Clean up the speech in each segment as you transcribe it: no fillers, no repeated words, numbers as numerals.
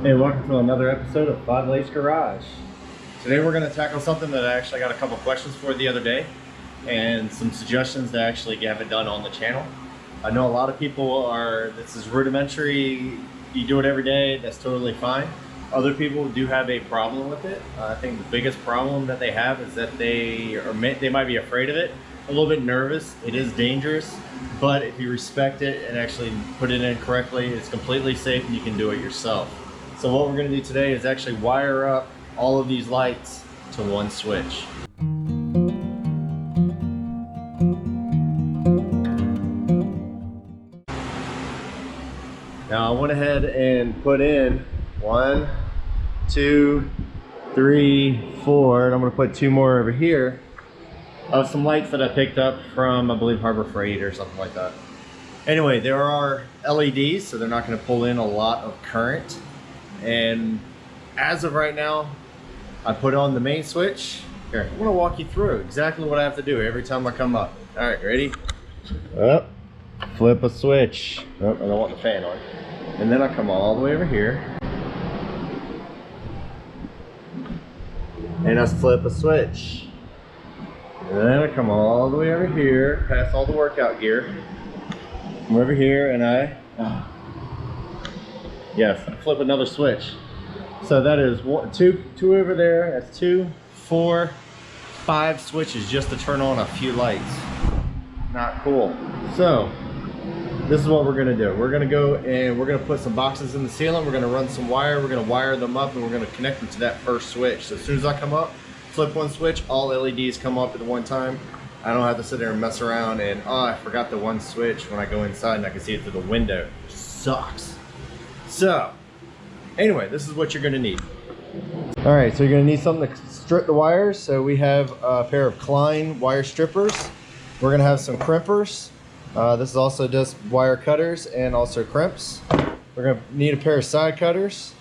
Hey, welcome to another episode of Five Lakes Garage. Today we're going to tackle something that I actually got a couple questions for the other day and some suggestions to actually have it done on the channel. I know a lot of people this is rudimentary, you do it every day, that's totally fine. Other people do have a problem with it. I think the biggest problem that they have is that they might be afraid of it, a little bit nervous. It is dangerous, but if you respect it and actually put it in correctly, it's completely safe and you can do it yourself. So what we're going to do today is actually wire up all of these lights to one switch. Now I went ahead and put in 1, 2, 3, 4, and I'm going to put 2 more over here of some lights that I picked up from, I believe, Harbor Freight or something like that. Anyway, there are LEDs, so they're not going to pull in a lot of current. And as of right now, I put on the main switch. Here, I'm going to walk you through exactly what I have to do every time I come up. All right, ready? Up, flip a switch. Oh, I don't want the fan on. And then I come all the way over here. And I flip a switch. And then I come all the way over here, past all the workout gear. I'm over here and yes, I flip another switch. So that is two over there. That's 2, 4, 5 switches just to turn on a few lights. Not cool. So this is what we're gonna do. We're gonna go and we're gonna put some boxes in the ceiling. We're gonna run some wire. We're gonna wire them up and we're gonna connect them to that first switch. So as soon as I come up, flip one switch, all LEDs come up at one time. I don't have to sit there and mess around and, oh, I forgot the one switch when I go inside and I can see it through the window. It sucks. So, anyway, this is what you're gonna need. All right, so you're gonna need something to strip the wires. So we have a pair of Klein wire strippers. We're gonna have some crimpers. This is also just wire cutters and also crimps. We're gonna need a pair of side cutters.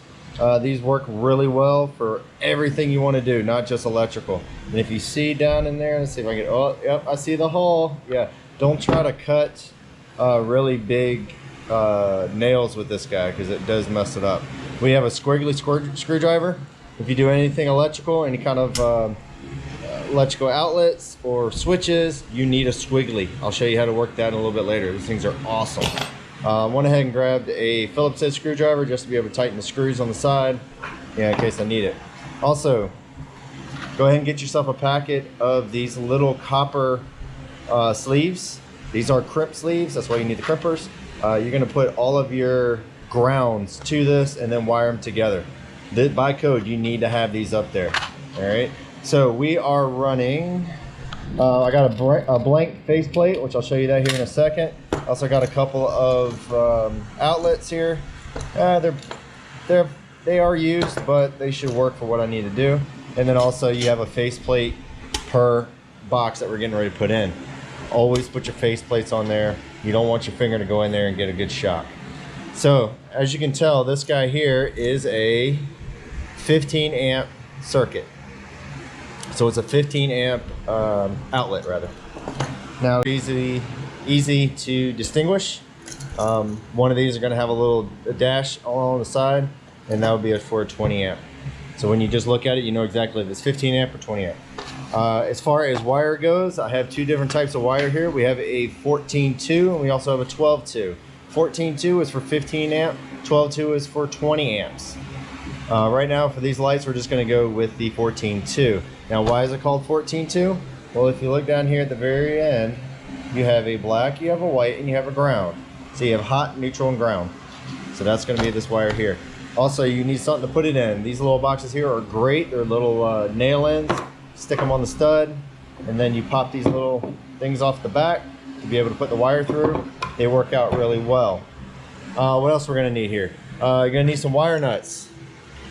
These work really well for everything you wanna do, not just electrical. And if you see down in there, let's see if I can, oh, yep, I see the hole. Yeah, don't try to cut really big nails with this guy because it does mess it up. We have a squiggly screwdriver. If you do anything electrical, any kind of electrical outlets or switches, you need a squiggly. I'll show you how to work that a little bit later. These things are awesome. Went ahead and grabbed a Phillips head screwdriver just to be able to tighten the screws on the side, in case I need it. Also, go ahead and get yourself a packet of these little copper sleeves. These are crimp sleeves, that's why you need the crimpers. You're gonna put all of your grounds to this and then wire them together. By code, you need to have these up there. All right, so we are running, I got a blank faceplate, which I'll show you that here in a second. Also got a couple of outlets here. They are used, but they should work for what I need to do. And then also you have a faceplate per box that we're getting ready to put in. Always put your faceplates on there. You don't want your finger to go in there and get a good shock. So as you can tell, this guy here is a 15 amp circuit. So it's a 15 amp outlet rather. Now easy to distinguish. One of these are gonna have a dash on the side, and that would be for a 20 amp. So when you just look at it, you know exactly if it's 15 amp or 20 amp. As far as wire goes, I have 2 different types of wire here. We have a 14-2 and we also have a 12-2. 14-2 is for 15 amp, 12-2 is for 20 amps. Right now for these lights, we're just gonna go with the 14-2. Now why is it called 14-2? Well, if you look down here at the very end, you have a black, you have a white, and you have a ground. So you have hot, neutral, and ground. So that's gonna be this wire here. Also, you need something to put it in. These little boxes here are great. They're little nail ends. Stick them on the stud, and then you pop these little things off the back to be able to put the wire through. They work out really well. What else we're gonna need here? You're gonna need some wire nuts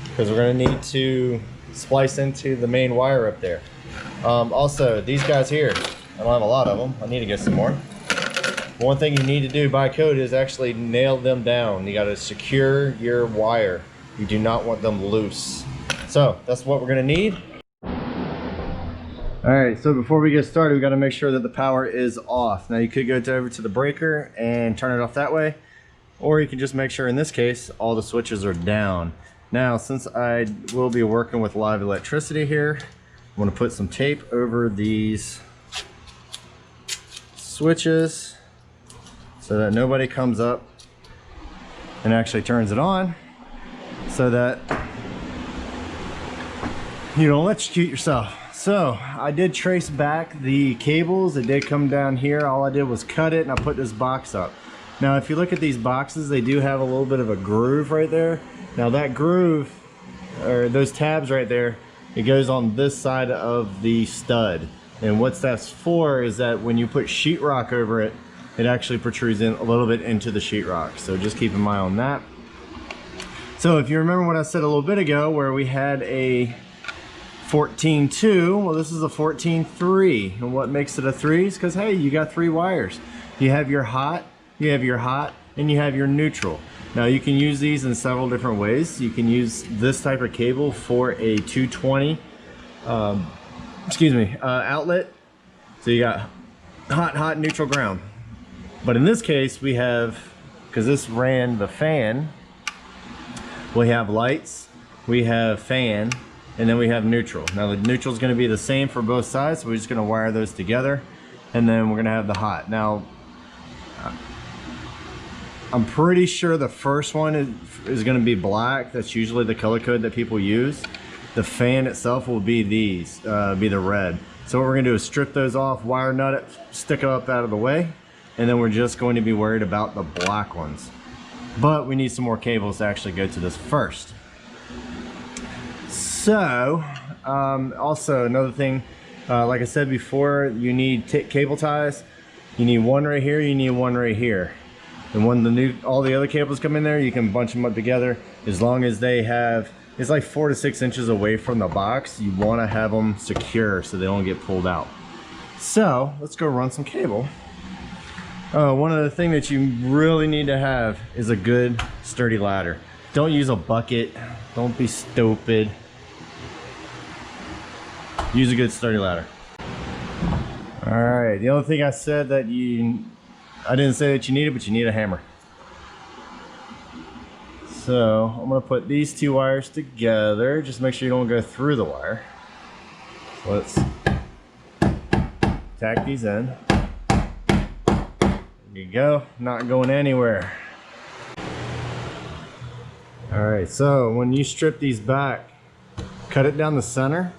because we're gonna need to splice into the main wire up there. Also, these guys here, I don't have a lot of them. I need to get some more. One thing you need to do by code is actually nail them down. You gotta secure your wire. You do not want them loose. So that's what we're gonna need. All right, so before we get started, we got to make sure that the power is off. Now you could go over to the breaker and turn it off that way, or you can just make sure in this case all the switches are down. Now, since I will be working with live electricity here, I'm going to put some tape over these switches so that nobody comes up and actually turns it on, so that you don't electrocute yourself. So I did trace back the cables. It did come down here. All I did was cut it and I put this box up. Now if you look at these boxes, they do have a little bit of a groove right there. Now that groove, or those tabs right there, it goes on this side of the stud. And what that's for is that when you put sheetrock over it, it actually protrudes in a little bit into the sheetrock. So just keep in mind on that. So if you remember what I said a little bit ago, where we had a 14.2, well this is a 14.3. And what makes it a 3 is because, hey, you got 3 wires. You have your hot, and you have your neutral. Now you can use these in several different ways. You can use this type of cable for a 220 outlet. So you got hot, neutral, ground. But in this case we have, because this ran the fan, we have lights, we have fan, and then we have neutral. Now the neutral is going to be the same for both sides, so we're just going to wire those together, and then we're going to have the hot. Now I'm pretty sure the first one is going to be black. That's usually the color code that people use. The fan itself will be these, be the red. So what we're going to do is strip those off, wire nut it, stick it up out of the way, and then we're just going to be worried about the black ones. But we need some more cables to actually go to this first. So also another thing, like I said before, you need cable ties. You need one right here, you need one right here. And when all the other cables come in there, you can bunch them up together. As long as they have, it's like 4 to 6 inches away from the box, you want to have them secure so they don't get pulled out. So let's go run some cable. One other thing that you really need to have is a good sturdy ladder. Don't use a bucket. Don't be stupid. Use a good sturdy ladder. All right, the only thing I said that I didn't say that you need it, but you need a hammer. So I'm gonna put these 2 wires together. Just make sure you don't go through the wire. So let's tack these in. There you go, not going anywhere. All right, so when you strip these back, cut it down the center.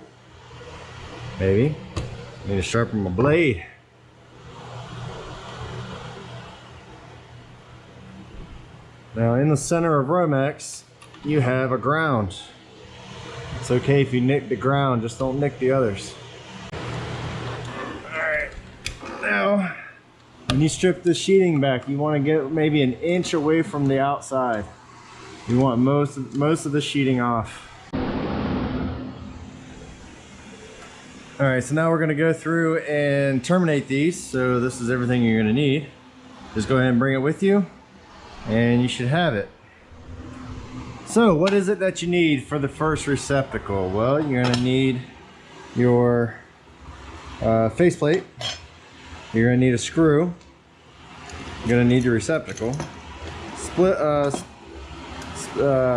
Maybe. Need to sharpen my blade. Now in the center of Romex, you have a ground. It's okay if you nick the ground, just don't nick the others. Alright, now when you strip the sheeting back, you want to get maybe an inch away from the outside. You want most of the sheeting off. Alright, so now we're going to go through and terminate these. So this is everything you're going to need. Just go ahead and bring it with you, and you should have it. So what is it that you need for the first receptacle? Well, you're going to need your faceplate. You're going to need a screw. You're going to need your receptacle.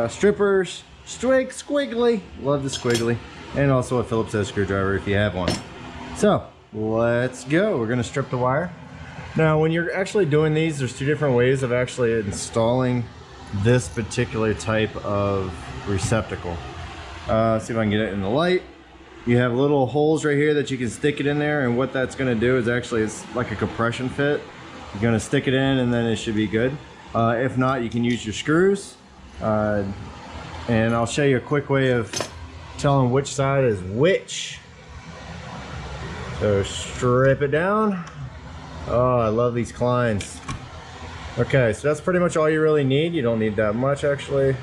Strippers, squiggly, love the squiggly, and also a Phillips head screwdriver if you have one. So let's go. We're going to strip the wire. Now when you're actually doing these, there's 2 different ways of actually installing this particular type of receptacle. Let's see if I can get it in the light. You have little holes right here that you can stick it in there, and what that's going to do is actually, it's like a compression fit. You're going to stick it in and then it should be good. If not, you can use your screws, and I'll show you a quick way of telling which side is which. So strip it down. Oh, I love these Kleins. Okay, so that's pretty much all you really need. You don't need that much actually.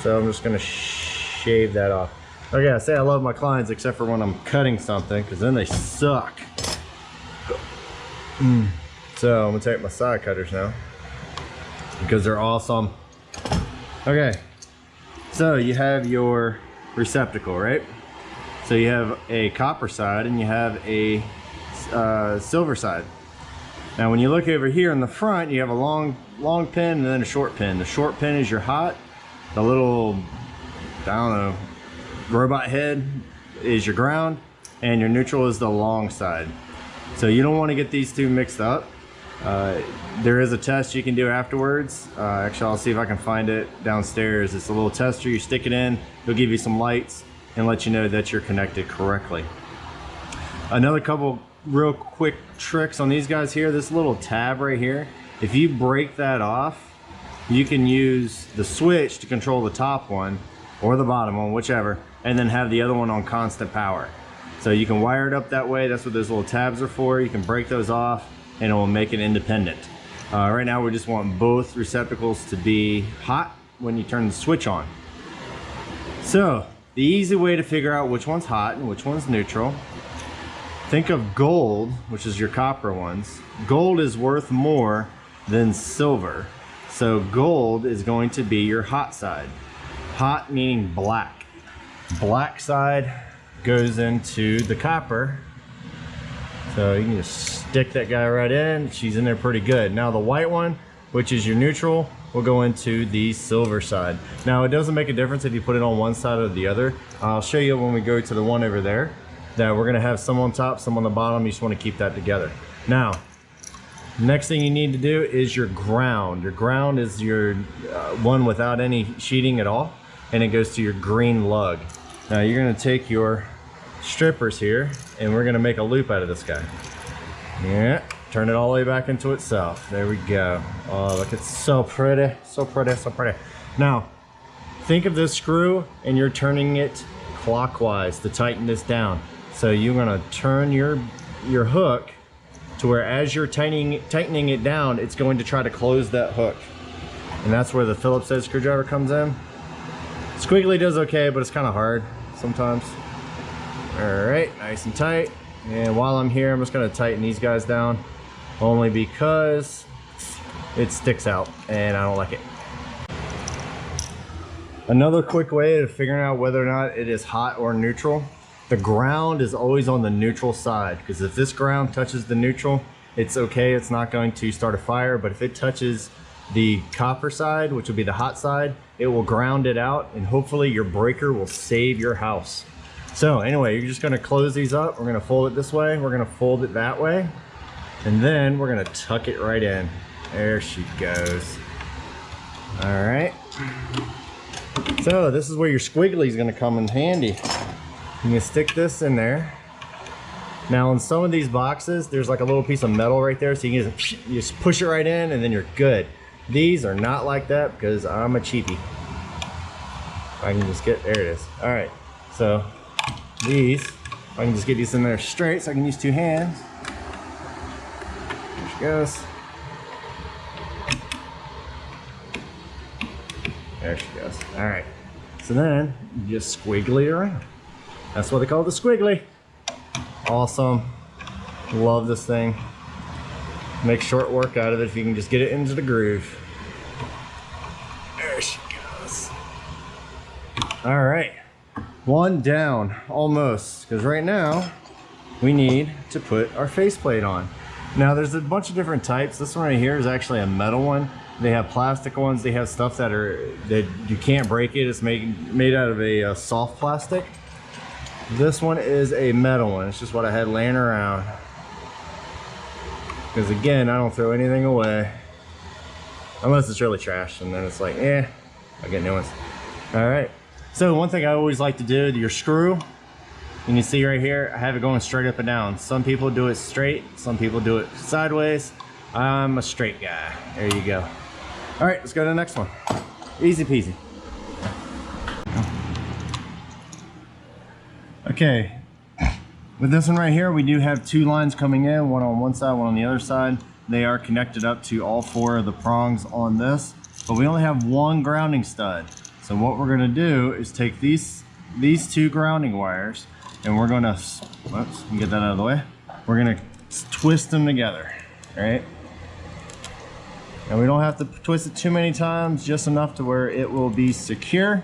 So I'm just gonna shave that off. Okay, I say I love my Kleins except for when I'm cutting something, because then they suck. So I'm gonna take my side cutters now, because they're awesome. Okay, so you have your receptacle, right? So you have a copper side and you have a silver side. Now when you look over here in the front, you have a long pin and then a short pin. The short pin is your hot. The little I don't know, robot head is your ground and your neutral is the long side. So you don't want to get these two mixed up. There is a test you can do afterwards. Actually, I'll see if I can find it downstairs. It's a little tester, you stick it in, it'll give you some lights and let you know that you're connected correctly. Another couple real quick tricks on these guys here, this little tab right here, if you break that off, you can use the switch to control the top one or the bottom one, whichever, and then have the other one on constant power. So you can wire it up that way. That's what those little tabs are for. You can break those off and it will make it independent. Right now we just want both receptacles to be hot when you turn the switch on. So the easy way to figure out which one's hot and which one's neutral, think of gold, which is your copper ones. Gold is worth more than silver. So gold is going to be your hot side. Hot meaning black. Black side goes into the copper. So you can just stick that guy right in. She's in there pretty good. Now the white one, which is your neutral, will go into the silver side. Now it doesn't make a difference if you put it on one side or the other. I'll show you when we go to the one over there that we're gonna have some on top, some on the bottom. You just wanna keep that together. Now, next thing you need to do is your ground. Your ground is your one without any sheeting at all, and it goes to your green lug. Now you're gonna take your strippers here and we're gonna make a loop out of this guy. Yeah, turn it all the way back into itself. There we go. Oh, look, it's so pretty, so pretty, so pretty. Now, think of this screw and you're turning it clockwise to tighten this down. So you're gonna turn your hook to where as you're tightening it down, it's going to try to close that hook. And that's where the Phillips head screwdriver comes in. Squiggly does okay, but it's kind of hard sometimes. All right, nice and tight. And while I'm here, I'm just gonna tighten these guys down, only because it sticks out and I don't like it. Another quick way of figuring out whether or not it is hot or neutral, the ground is always on the neutral side, because if this ground touches the neutral, it's okay, it's not going to start a fire. But if it touches the copper side, which will be the hot side, it will ground it out, and hopefully your breaker will save your house. So anyway, you're just gonna close these up. We're gonna fold it this way, we're gonna fold it that way, and then we're gonna tuck it right in. There she goes. All right. So this is where your squiggly is gonna come in handy. You can stick this in there. Now in some of these boxes, there's like a little piece of metal right there, so you just push it right in and then you're good. These are not like that because I'm a cheapie. I can just get, there it is. All right, so these, I can just get these in there straight so I can use two hands. There she goes. There she goes. All right, so then you just squiggly it around. That's what they call the squiggly. Awesome. Love this thing. Make short work out of it if you can just get it into the groove. There she goes. All right. One down, almost. Because right now, we need to put our faceplate on. Now there's a bunch of different types. This one right here is actually a metal one. They have plastic ones. They have stuff that you can't break it. It's made out of a soft plastic. This one is a metal one. It's just what I had laying around. Because again, I don't throw anything away. Unless it's really trash, and then it's like, eh, I'll get new ones. All right. So one thing I always like to do, your screw, you can see right here, I have it going straight up and down. Some people do it straight, some people do it sideways. I'm a straight guy. There you go. All right, let's go to the next one. Easy peasy. Okay, with this one right here, we do have two lines coming in, one on one side, one on the other side. They are connected up to all four of the prongs on this, but we only have one grounding stud. So what we're gonna do is take these two grounding wires, and we're gonna, whoops, get that out of the way. We're gonna twist them together, all right? And we don't have to twist it too many times, just enough to where it will be secure.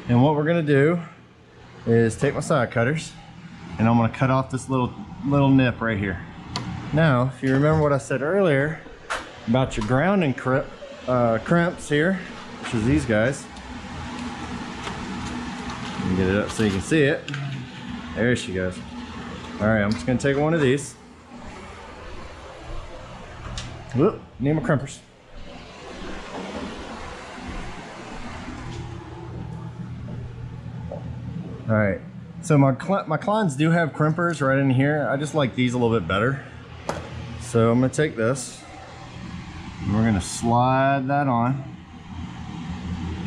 And what we're gonna do is take my side cutters and I'm gonna cut off this little nip right here. Now, if you remember what I said earlier about your grounding crimps here, which is these guys, Get it up so you can see it. There she goes. All right, I'm just gonna take one of these. Whoop, need my crimpers. All right, so my clients do have crimpers right in here. I just like these a little bit better. So I'm gonna take this, and we're gonna slide that on.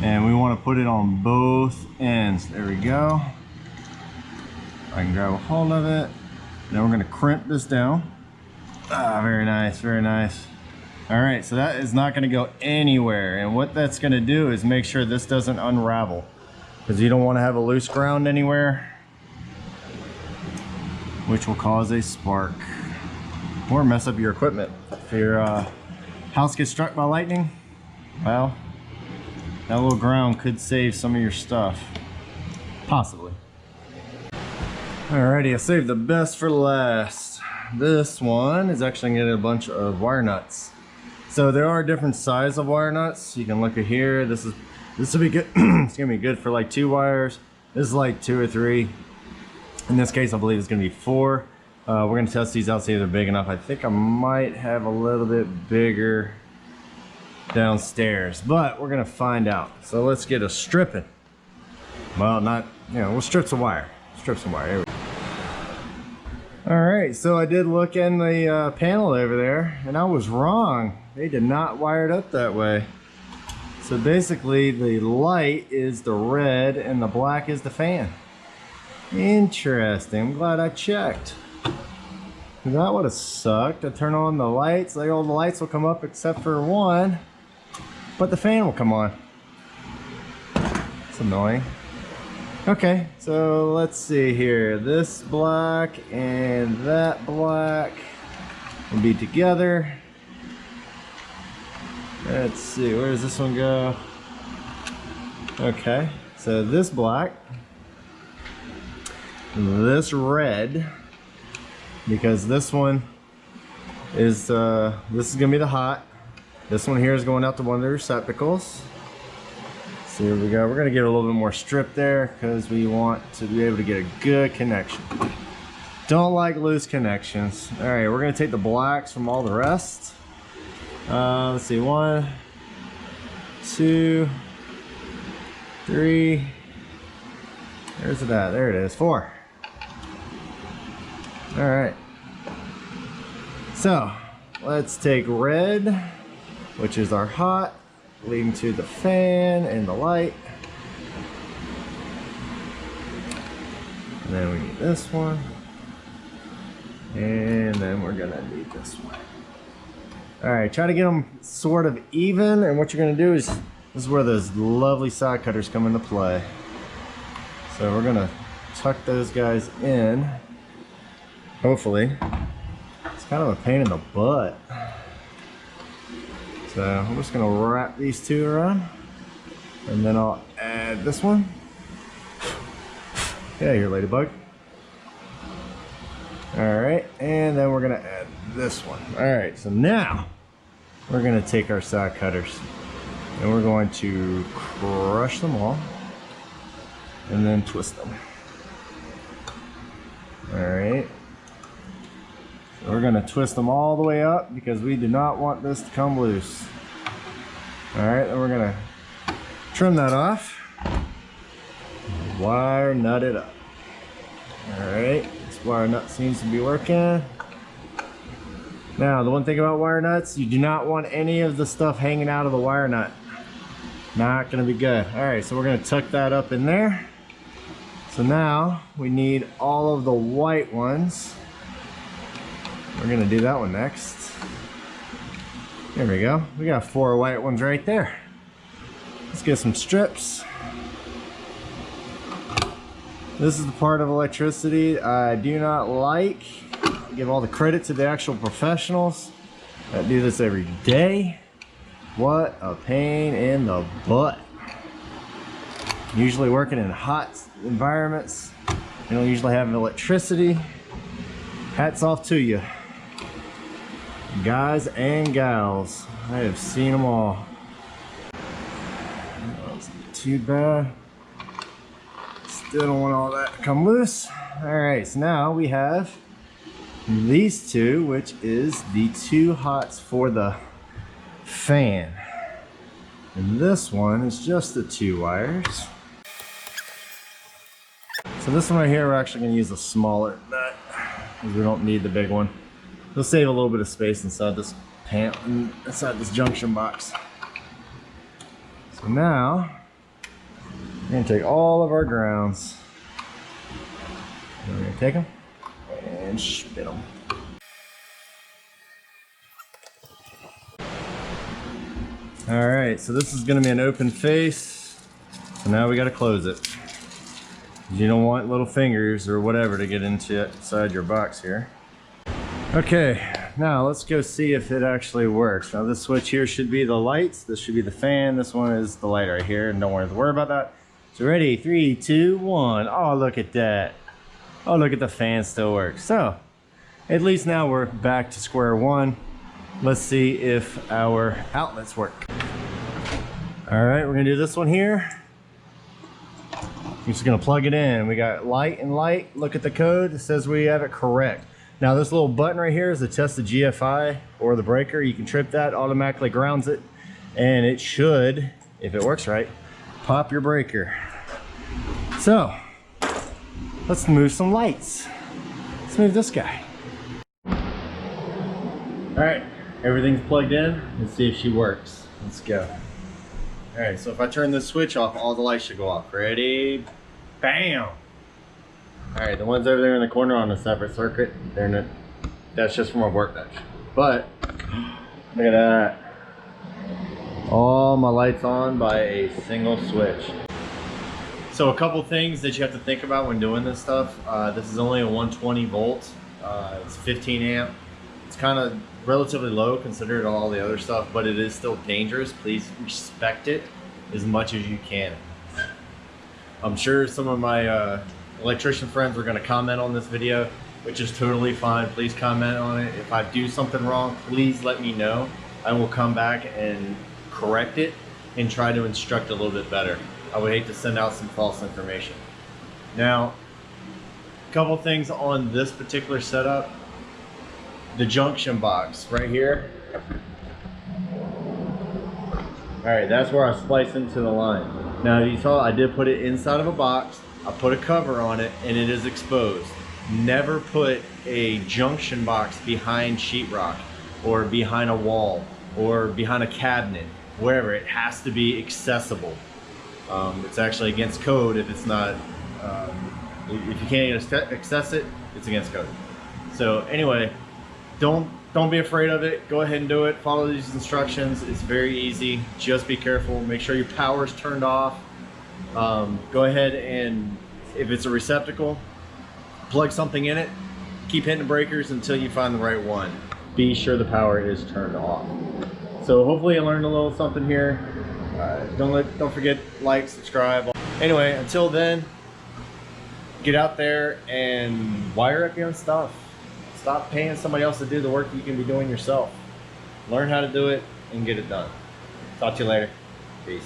And we wanna put it on both ends. There we go. I can grab a hold of it. Then we're gonna crimp this down. Ah, very nice, very nice. All right, so that is not gonna go anywhere. And what that's gonna do is make sure this doesn't unravel, because you don't wanna have a loose ground anywhere, which will cause a spark or mess up your equipment. If your house gets struck by lightning, well, that little ground could save some of your stuff, possibly. Alrighty, I saved the best for last. This one is actually gonna get a bunch of wire nuts. So there are different size of wire nuts. You can look at here. This will be good. It's gonna be good for like 2 wires. This is like 2 or 3. In this case, I believe it's gonna be 4. We're gonna test these out, see if they're big enough. I think I might have a little bit bigger downstairs, but we're gonna find out. So let's get a stripping. Well, not, you know, we'll strip some wire. Strip some wire. Here we go. All right, so I did look in the panel over there, and I was wrong. They did not wire it up that way. So basically, the light is the red and the black is the fan. Interesting. I'm glad I checked. That would have sucked. I turn on the lights. Like, all the lights will come up except for one, but the fan will come on. It's annoying. Okay, so let's see here. This black and that black will be together. Let's see, where does this one go? Okay, so this black, this red, because this one is this is gonna be the hot. This one here is going out to one of the receptacles. So here we go. We're gonna get a little bit more strip there because we want to be able to get a good connection. Don't like loose connections. All right, we're gonna take the blacks from all the rest. Let's see, 1, 2, 3. Where's it at? There it is, 4. All right. So let's take red, which is our hot, leading to the fan and the light. And then we need this one. And then we're gonna need this one. All right, try to get them sort of even. And what you're gonna do is, this is where those lovely side cutters come into play. So we're gonna tuck those guys in. Hopefully. It's kind of a pain in the butt. So I'm just gonna wrap these 2 around, and then I'll add this one. Yeah, here, ladybug. All right, and then we're gonna add this one. All right, so now we're gonna take our side cutters and we're going to crush them all and then twist them. All right. We're gonna twist them all the way up because we do not want this to come loose. All right, then we're gonna trim that off. Wire nut it up. All right, this wire nut seems to be working. Now, the one thing about wire nuts, you do not want any of the stuff hanging out of the wire nut. Not gonna be good. All right, so we're gonna tuck that up in there. So now we need all of the white ones. We're gonna do that one next. There we go. We got 4 white ones right there. Let's get some strips. This is the part of electricity I do not like. Give all the credit to the actual professionals that do this every day. What a pain in the butt. Usually working in hot environments, you don't usually have electricity. Hats off to you, guys and gals. I have seen them all. That wasn't too bad. Still don't want all that to come loose. All right, so now we have these two, which is the two hots for the fan. And this one is just the two wires. So this one right here, we're actually gonna use a smaller nut because we don't need the big one. It'll save a little bit of space inside this inside this junction box. So now, we're gonna take all of our grounds. We're gonna take them and spin them. All right, so this is gonna be an open face. So now we gotta close it. You don't want little fingers or whatever to get inside your box here. Okay, now let's go see if it actually works. Now this switch here should be the lights, this should be the fan, this one is the light right here, and don't worry about that. So ready, 3, 2, 1. Oh, look at that. Oh, look at the fan still works. So, at least now we're back to square one. Let's see if our outlets work. All right, we're gonna do this one here. I'm just gonna plug it in. We got light and light. Look at the code, it says we have it correct. Now this little button right here is to test the GFI or the breaker. You can trip that, automatically grounds it, and it should, if it works right, pop your breaker. So, let's move some lights. Let's move this guy. All right, everything's plugged in. Let's see if she works. Let's go. All right, so if I turn this switch off, all the lights should go off. Ready? Bam! All right, the ones over there in the corner on a separate circuit, that's just from a workbench. But, look at that. All my lights on by a single switch. So a couple things that you have to think about when doing this stuff. This is only a 120 volt. It's 15 amp. It's kind of relatively low considered all the other stuff, but it is still dangerous. Please respect it as much as you can. I'm sure some of my electrician friends are going to comment on this video, which is totally fine. Please comment on it. If I do something wrong, please let me know. I will come back and correct it and try to instruct a little bit better. I would hate to send out some false information. Now, a couple things on this particular setup. The junction box right here. All right, that's where I splice into the line. Now you saw I did put it inside of a box. I put a cover on it and it is exposed. Never put a junction box behind sheetrock or behind a wall or behind a cabinet, wherever. It has to be accessible. It's actually against code if it's not, if you can't access it, it's against code. So anyway, don't be afraid of it. Go ahead and do it. Follow these instructions. It's very easy. Just be careful. Make sure your power's turned off. Go ahead and, if it's a receptacle, plug something in it. Keep hitting the breakers until you find the right one. Be sure the power is turned off. So hopefully you learned a little something here. Don't forget, like, subscribe. Anyway, until then, get out there and wire up your own stuff. Stop paying somebody else to do the work you can be doing yourself. Learn how to do it and get it done. Talk to you later. Peace.